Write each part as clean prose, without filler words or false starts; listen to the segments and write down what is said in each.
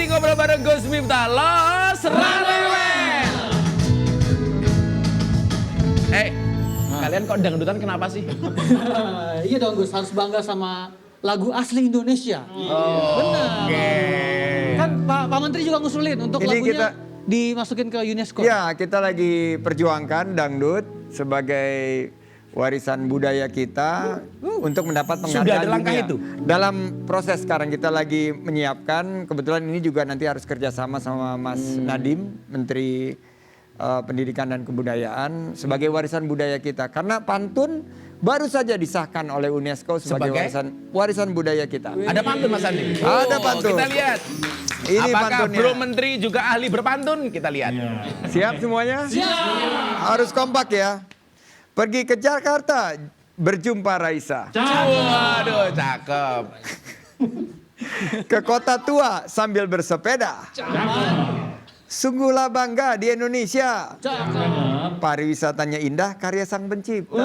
di Ngobrol Bareng Gus Miftah, Los Rarewel. Kalian kok dangdutan kenapa sih? Iya dong Gus, harus bangga sama lagu asli Indonesia. Benar. Kan Pak Menteri juga ngusulin untuk Ini lagunya dimasukin ke UNESCO. Ya, kita lagi perjuangkan dangdut sebagai warisan budaya kita untuk mendapat penghargaan Sudah ada langkah dunia. itu? Dalam proses sekarang kita lagi menyiapkan, kebetulan ini juga nanti harus kerjasama sama Mas Nadiem, Menteri Pendidikan dan Kebudayaan sebagai warisan budaya kita. Karena pantun baru saja disahkan oleh UNESCO sebagai warisan budaya kita. Ada pantun Mas Andi? Ada pantun. Kita lihat. Ini Apakah pantunnya. Bro Menteri juga ahli berpantun? Kita lihat. Siap semuanya? Siap. Harus kompak ya. Pergi ke Jakarta, berjumpa Raisa. Waduh, cakep. Ke kota tua sambil bersepeda. Sungguhlah bangga di Indonesia. Pariwisatanya indah, karya sang pencipta.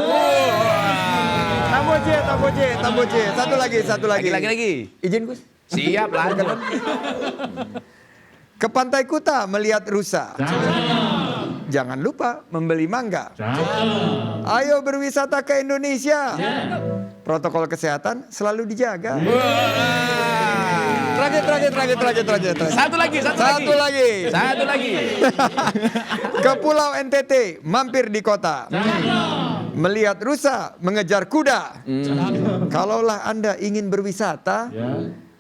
Tamboje. Satu lagi. Lagi. Izin Gus. Siap, lanjut. Ke Pantai Kuta melihat rusa. Jangan lupa membeli mangga. Ayo berwisata ke Indonesia. Protokol kesehatan selalu dijaga. Terakhir. Satu lagi. Ke Pulau NTT, mampir di kota. Melihat rusa, mengejar kuda. Kalaulah Anda ingin berwisata,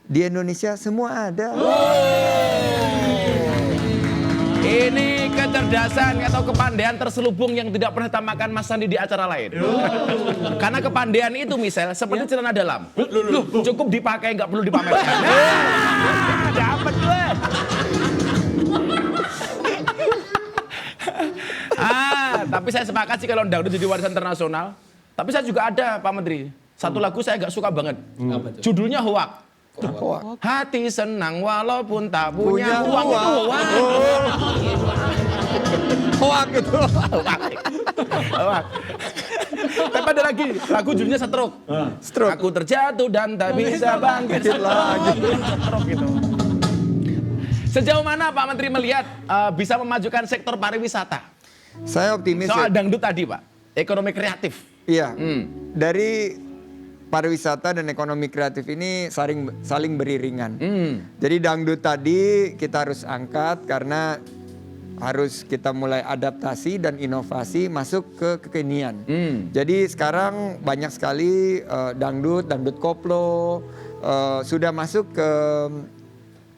di Indonesia semua ada. Ini kecerdasan atau kepandaian terselubung yang tidak pernah ditamakan Mas Sandi di acara lain. Karena kepandaian itu misal seperti celana dalam. Loh, cukup dipakai nggak perlu dipamerkan. Dapat gue. Tapi saya sepakat sih kalau dangdut jadi warisan internasional. Tapi saya juga ada Pak Menteri. Satu lagu saya agak suka banget. Judulnya Hoak. Hati senang walaupun tak punya uang. Itu Hoak itu. Hoak. Tapi ada lagi, lagu judulnya Stroke. Aku terjatuh dan tak bisa bangkit lagi. Stroke gitu. Sejauh mana Pak Menteri melihat bisa memajukan sektor pariwisata? Saya optimis. Soal dangdut tadi Pak, ekonomi kreatif. Iya, dari pariwisata dan ekonomi kreatif ini saling beriringan. Jadi dangdut tadi kita harus angkat karena harus kita mulai adaptasi dan inovasi masuk ke kekinian. Jadi sekarang banyak sekali dangdut koplo sudah masuk ke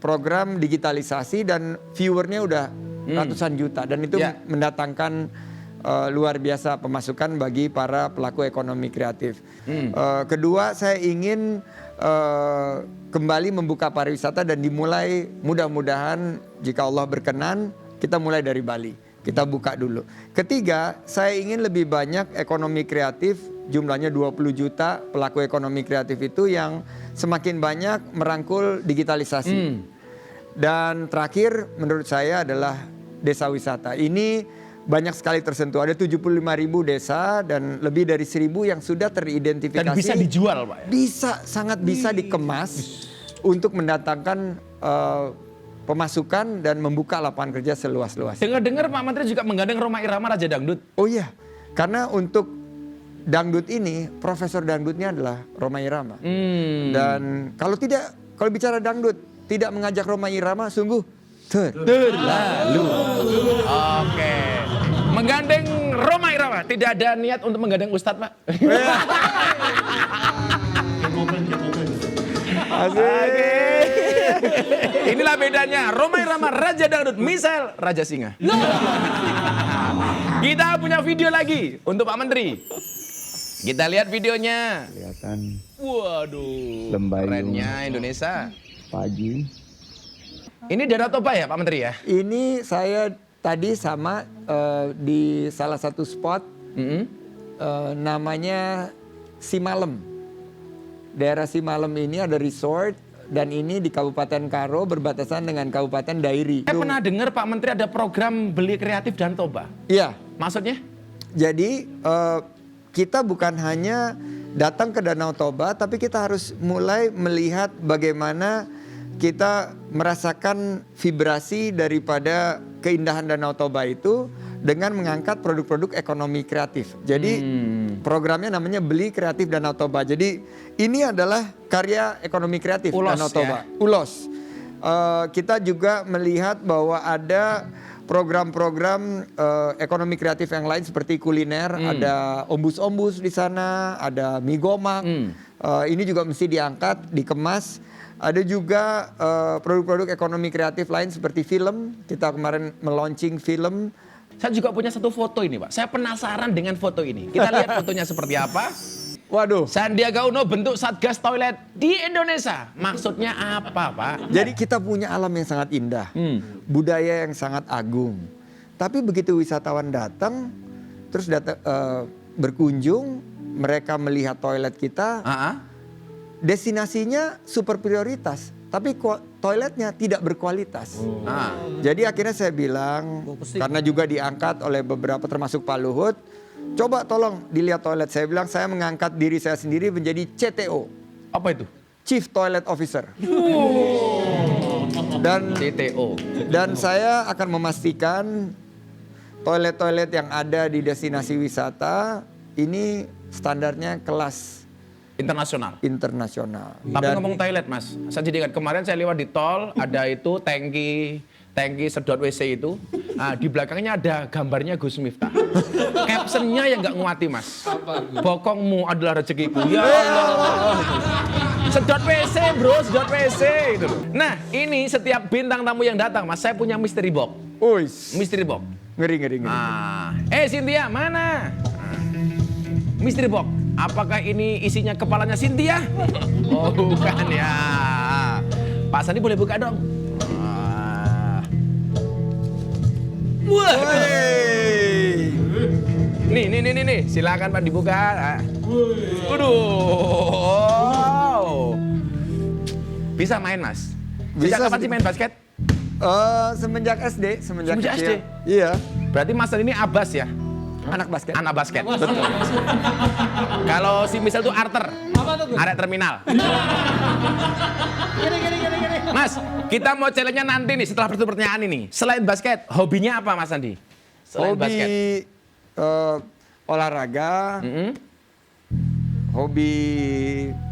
program digitalisasi dan viewernya udah ratusan juta dan itu mendatangkan luar biasa pemasukan bagi para pelaku ekonomi kreatif. Kedua, saya ingin kembali membuka pariwisata dan dimulai mudah-mudahan jika Allah berkenan kita mulai dari Bali. Kita buka dulu. Ketiga, saya ingin lebih banyak ekonomi kreatif, jumlahnya 20 juta pelaku ekonomi kreatif itu yang semakin banyak merangkul digitalisasi. Dan terakhir menurut saya adalah desa wisata. Ini banyak sekali tersentuh. Ada 75.000 desa dan lebih dari 1.000 yang sudah teridentifikasi. Dan bisa dijual Pak ya? Bisa, sangat bisa dikemas untuk mendatangkan pemasukan dan membuka lapangan kerja seluas-luas. Dengar-dengar Pak Menteri juga menggandeng Rhoma Irama Raja Dangdut. Oh iya, karena untuk dangdut ini, profesor dangdutnya adalah Rhoma Irama. Dan kalau bicara dangdut, tidak mengajak Rhoma Irama sungguh terlalu. Oke. Menggandeng Rhoma Irama, tidak ada niat untuk menggandeng Ustadz Pak? Asik. Inilah bedanya Rhoma Irama Raja Dangdut, misal Raja Singa. Kita punya video lagi untuk Pak Menteri. Kita lihat videonya. Kelihatan Waduh, Lembayung. kerennya Indonesia. pagi. Ini Danau Toba ya Pak Menteri ya? Ini saya tadi sama di salah satu spot namanya Simalem. Daerah Simalem ini ada resort dan ini di Kabupaten Karo berbatasan dengan Kabupaten Dairi. Saya pernah dengar Pak Menteri ada program beli kreatif Danau Toba. Iya. Maksudnya? Jadi kita bukan hanya datang ke Danau Toba, tapi kita harus mulai melihat bagaimana kita merasakan vibrasi daripada keindahan Danau Toba itu dengan mengangkat produk-produk ekonomi kreatif. Jadi programnya namanya Beli Kreatif Danau Toba. Jadi ini adalah karya ekonomi kreatif Ulos, Danau Toba. ya? Ulos. Kita juga melihat bahwa ada program-program ekonomi kreatif yang lain seperti kuliner, ada ombus-ombus di sana, ada mie gomak. Ini juga mesti diangkat, dikemas. Ada juga produk-produk ekonomi kreatif lain seperti film. Kita kemarin meluncing film. Saya juga punya satu foto ini, Pak. Saya penasaran dengan foto ini. Kita lihat fotonya seperti apa. Waduh. Sandiaga Uno bentuk Satgas Toilet di Indonesia. Maksudnya apa, Pak? Jadi kita punya alam yang sangat indah, budaya yang sangat agung. Tapi begitu wisatawan datang, terus berkunjung, mereka melihat toilet kita, destinasinya super prioritas, tapi toiletnya tidak berkualitas. Jadi akhirnya saya bilang, karena juga diangkat oleh beberapa termasuk Pak Luhut, coba tolong dilihat toilet. Saya bilang saya mengangkat diri saya sendiri menjadi CTO. Apa itu? Chief Toilet Officer. Dan CTO. Dan saya akan memastikan toilet-toilet yang ada di destinasi wisata ini standarnya kelas Internasional. Tapi Dan ngomong toilet, Mas. Saya jadi ingat kemarin saya lewat di tol, ada itu tangki sedot WC itu. Di belakangnya ada gambarnya Gus Miftah. Captionnya yang nggak nguati, Mas. Bokongmu adalah rezekiku. Ya Allah. Sedot WC, bro, sedot WC itu. Nah, ini setiap bintang tamu yang datang, Mas, saya punya mystery box. Uis. Mystery box. Ngeri. Cynthia, mana? Mystery box. Apakah ini isinya kepalanya Cynthia? Oh, bukan ya. Pak Sandi boleh buka dong. Wah. Nih. Silakan Pak dibuka. Waduh. Bisa main, Mas? Sejak kapan sih main basket? Semenjak SD, semenjak kecil. SD? Iya. Berarti Mas ini Abbas ya? Anak basket. Anak basket. Betul. Kalau si Misal itu arter. Apa tuh, Gus? Arek terminal. Gini. Mas, kita mau challenge-nya nanti nih setelah pertanyaan ini. Selain basket, hobinya apa Mas Andi? Selain basket. Hobi olahraga, hobi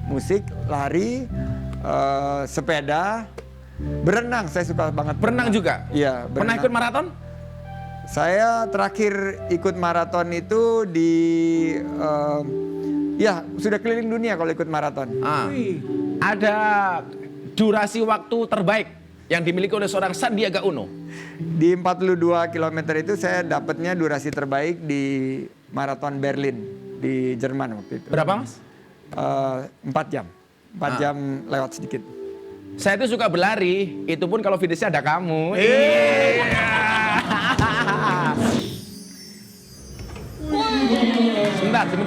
musik, lari, sepeda, berenang. Saya suka banget Berenang juga? Iya, berenang. Pernah ikut maraton? Saya terakhir ikut maraton itu di ya sudah keliling dunia kalau ikut maraton. Ada durasi waktu terbaik yang dimiliki oleh seorang Sandiaga Uno. Di 42 km itu saya dapatnya durasi terbaik di maraton Berlin di Jerman waktu itu. Berapa, Mas? 4 jam. 4 jam lewat sedikit. Saya itu suka berlari, itu pun kalau finishnya ada kamu.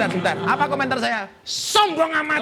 Sebentar. Apa komentar saya? Sombong amat.